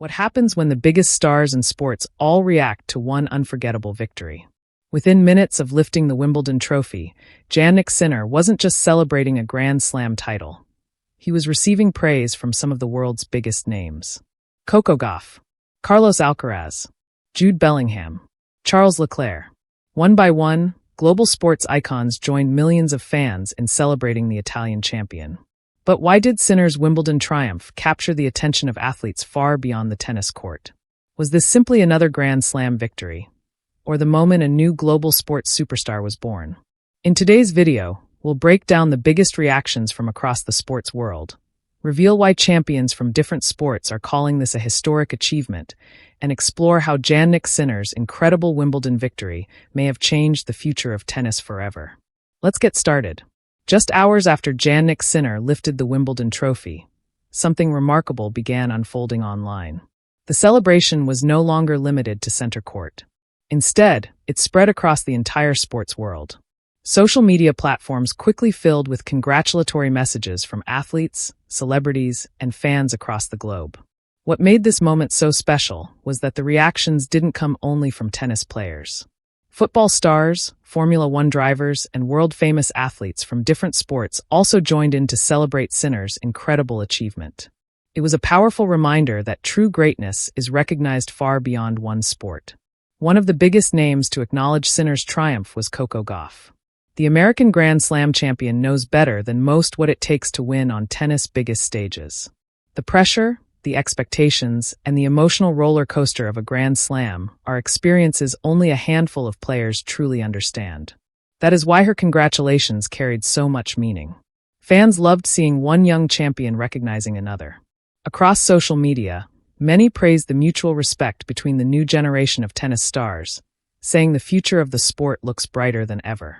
What happens when the biggest stars in sports all react to one unforgettable victory? Within minutes of lifting the Wimbledon trophy, Jannik Sinner wasn't just celebrating a Grand Slam title. He was receiving praise from some of the world's biggest names. Coco Gauff, Carlos Alcaraz, Jude Bellingham, Charles Leclerc. One by one, global sports icons joined millions of fans in celebrating the Italian champion. But why did Sinner's Wimbledon triumph capture the attention of athletes far beyond the tennis court? Was this simply another Grand Slam victory, or the moment a new global sports superstar was born? In today's video, we'll break down the biggest reactions from across the sports world, reveal why champions from different sports are calling this a historic achievement, and explore how Jannik Sinner's incredible Wimbledon victory may have changed the future of tennis forever. Let's get started. Just hours after Jannik Sinner lifted the Wimbledon trophy, something remarkable began unfolding online. The celebration was no longer limited to center court. Instead, it spread across the entire sports world. Social media platforms quickly filled with congratulatory messages from athletes, celebrities, and fans across the globe. What made this moment so special was that the reactions didn't come only from tennis players. Football stars, Formula One drivers, and world-famous athletes from different sports also joined in to celebrate Sinner's incredible achievement. It was a powerful reminder that true greatness is recognized far beyond one sport. One of the biggest names to acknowledge Sinner's triumph was Coco Gauff. The American Grand Slam champion knows better than most what it takes to win on tennis' biggest stages. The pressure, the expectations, and the emotional roller coaster of a Grand Slam are experiences only a handful of players truly understand. That is why her congratulations carried so much meaning. Fans loved seeing one young champion recognizing another. Across social media, many praised the mutual respect between the new generation of tennis stars, saying the future of the sport looks brighter than ever.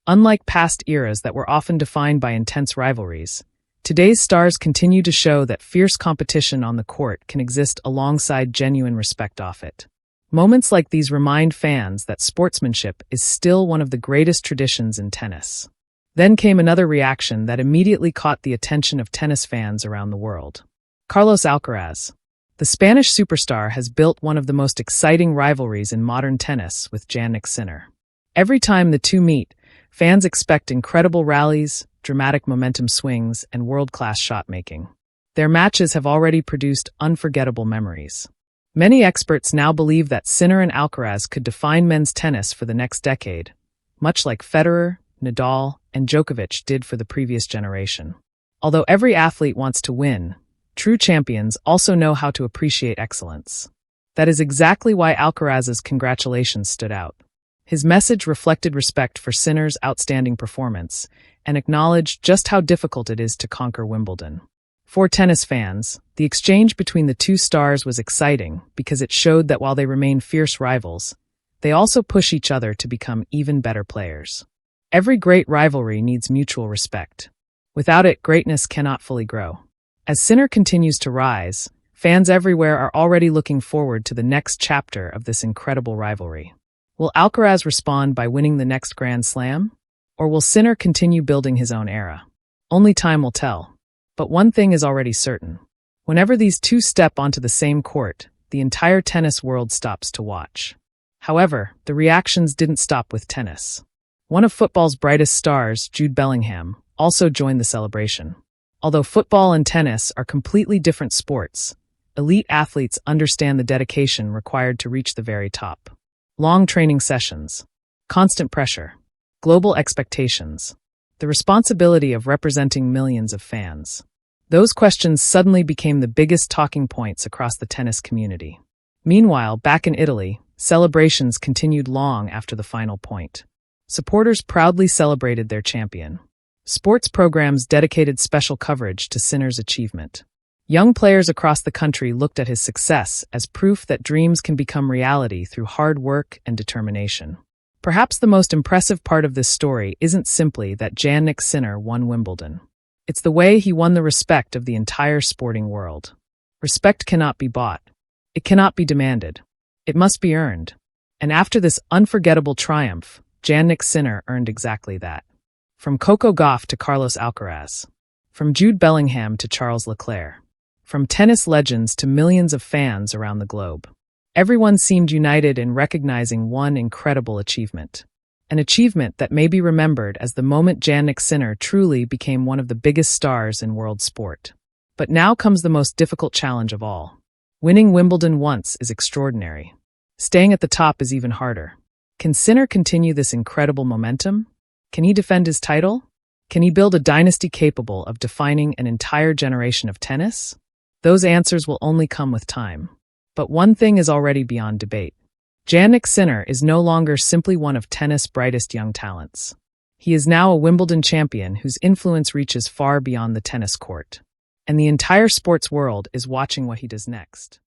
Unlike past eras that were often defined by intense rivalries, today's stars continue to show that fierce competition on the court can exist alongside genuine respect off it. Moments like these remind fans that sportsmanship is still one of the greatest traditions in tennis. Then came another reaction that immediately caught the attention of tennis fans around the world. Carlos Alcaraz. The Spanish superstar has built one of the most exciting rivalries in modern tennis with Jannik Sinner. Every time the two meet, fans expect incredible rallies, dramatic momentum swings, and world-class shot-making. Their matches have already produced unforgettable memories. Many experts now believe that Sinner and Alcaraz could define men's tennis for the next decade, much like Federer, Nadal, and Djokovic did for the previous generation. Although every athlete wants to win, true champions also know how to appreciate excellence. That is exactly why Alcaraz's congratulations stood out. His message reflected respect for Sinner's outstanding performance and acknowledged just how difficult it is to conquer Wimbledon. For tennis fans, the exchange between the two stars was exciting because it showed that while they remain fierce rivals, they also push each other to become even better players. Every great rivalry needs mutual respect. Without it, greatness cannot fully grow. As Sinner continues to rise, fans everywhere are already looking forward to the next chapter of this incredible rivalry. Will Alcaraz respond by winning the next Grand Slam? Or will Sinner continue building his own era? Only time will tell. But one thing is already certain. Whenever these two step onto the same court, the entire tennis world stops to watch. However, the reactions didn't stop with tennis. One of football's brightest stars, Jude Bellingham, also joined the celebration. Although football and tennis are completely different sports, elite athletes understand the dedication required to reach the very top. Long training sessions, constant pressure, global expectations, the responsibility of representing millions of fans. Those questions suddenly became the biggest talking points across the tennis community. Meanwhile, back in Italy, celebrations continued long after the final point. Supporters proudly celebrated their champion. Sports programs dedicated special coverage to Sinner's achievement. Young players across the country looked at his success as proof that dreams can become reality through hard work and determination. Perhaps the most impressive part of this story isn't simply that Jannik Sinner won Wimbledon. It's the way he won the respect of the entire sporting world. Respect cannot be bought. It cannot be demanded. It must be earned. And after this unforgettable triumph, Jannik Sinner earned exactly that. From Coco Gauff to Carlos Alcaraz. From Jude Bellingham to Charles Leclerc. from tennis legends to millions of fans around the globe. Everyone seemed united in recognizing one incredible achievement. An achievement that may be remembered as the moment Jannik Sinner truly became one of the biggest stars in world sport. But now comes the most difficult challenge of all. Winning Wimbledon once is extraordinary. Staying at the top is even harder. Can Sinner continue this incredible momentum? Can he defend his title? Can he build a dynasty capable of defining an entire generation of tennis? Those answers will only come with time. But one thing is already beyond debate. Jannik Sinner is no longer simply one of tennis' brightest young talents. He is now a Wimbledon champion whose influence reaches far beyond the tennis court. And the entire sports world is watching what he does next.